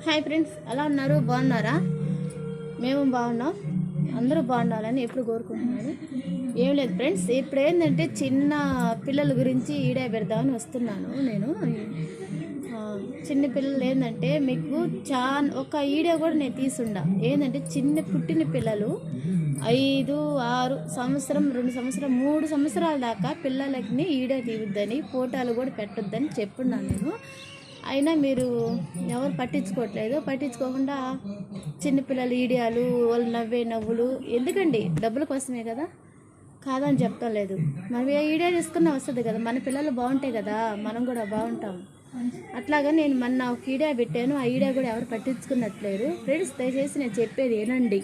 Hi friends, ఎలా ఉన్నారు? బాగున్నారా? మేము బాగున్నాం. అందరూ బాగుండాలని ఎప్పుడు కోరుకుంటున్నాను. ఏం లేదు ఫ్రెండ్స్, ఇప్పుడు ఏంటంటే చిన్న పిల్లల గురించి ఈడే పెడదామని వస్తున్నాను నేను. చిన్న పిల్లలు ఏంటంటే మీకు ఒక ఈడియో కూడా నేను తీసుండా. ఏంటంటే చిన్న పుట్టిన పిల్లలు 5, 6 సంవత్సరం, 2 సంవత్సరం, 3 సంవత్సరాల దాకా పిల్లలకి ఈడియో తీయొద్దని, ఫోటోలు కూడా పెట్టొద్దని చెప్పున్నాను నేను. అయినా మీరు ఎవరు పట్టించుకోకుండా చిన్నపిల్లలు ఈడియాలు, వాళ్ళు నవ్వే నవ్వులు ఎందుకండి? డబ్బుల కోసమే కదా, కాదని చెప్తాం లేదు. మనం ఏ ఈడియా తీసుకున్నా వస్తుంది కదా, మన పిల్లలు బాగుంటాయి కదా, మనం కూడా బాగుంటాం. అట్లాగా నేను మొన్న ఒక ఈడియా పెట్టాను, ఆ ఈడియా కూడా ఎవరు పట్టించుకున్నట్లేరు. ఫ్రెండ్స్, దయచేసి నేను చెప్పేది ఏనండి.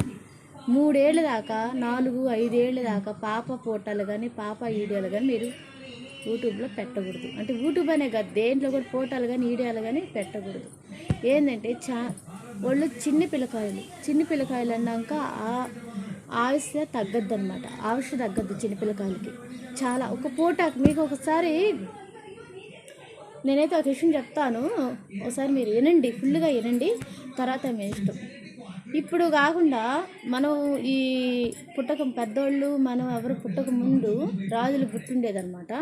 3 ఏళ్ళ దాకా, 4, 5 ఏళ్ళ దాకా పాప ఫోటోలు కానీ పాప వీడియోలు కానీ మీరు యూట్యూబ్లో పెట్టకూడదు. అంటే యూట్యూబ్ అనే కాదు, దేంట్లో కూడా ఫోటోలు కానీ వీడియోలు కానీ పెట్టకూడదు. ఏంటంటే వాళ్ళు చిన్న పిల్లకాయలు అన్నాక ఆయుష్ తగ్గద్దు అనమాట. ఆయుష్ తగ్గద్దు చిన్నపిల్లకాయలకి. చాలా ఒక ఫోటోకి మీకు ఒకసారి నేనైతే ఒక విషయం చెప్తాను, ఒకసారి మీరు వినండి, ఫుల్గా వినండి, తర్వాత మీ ఇష్టం. ఇప్పుడు కాకుండా మనం ఈ పెద్దోళ్ళు మనం ఎవరు పుట్టక ముందు రాజులు పుట్టిండేదన్నమాట.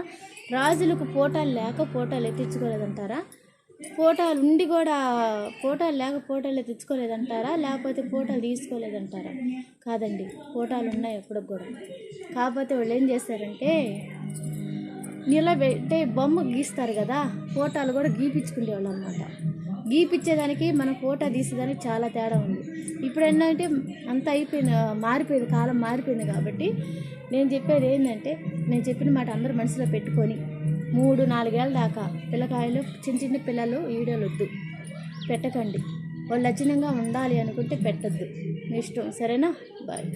రాజులకు ఫోటోలు లేక ఫోటోలు ఎత్తించుకోలేదంటారా? ఫోటోలు ఉండి కూడా ఫోటోలు లేక ఫోటోలు ఎత్తించుకోలేదంటారా? లేకపోతే ఫోటోలు తీసుకోలేదంటారా? కాదండి, ఫోటోలు ఉన్నాయి ఎప్పటికి కూడా. కాకపోతే వాళ్ళు ఏం చేస్తారంటే నిలబెట్టే బొమ్మ గీస్తారు కదా, ఫోటోలు కూడా గీపించుకునేవాళ్ళు అనమాట. గీపించేదానికి మనం ఫోటో తీసేదానికి చాలా తేడా ఉంది. ఇప్పుడు ఏంటంటే అంత మారిపోయింది, కాలం మారిపోయింది. కాబట్టి నేను చెప్పేది ఏంటంటే, నేను చెప్పిన మాట అందరూ మనసులో పెట్టుకొని 3, 4 ఏళ్ళ దాకా పిల్లకాయలు, చిన్న పిల్లలు వీడియోలు వద్దు, పెట్టకండి. వాళ్ళు లక్షణంగా ఉండాలి అనుకుంటే పెట్టద్దు, మీ ఇష్టం. సరేనా? బాయ్.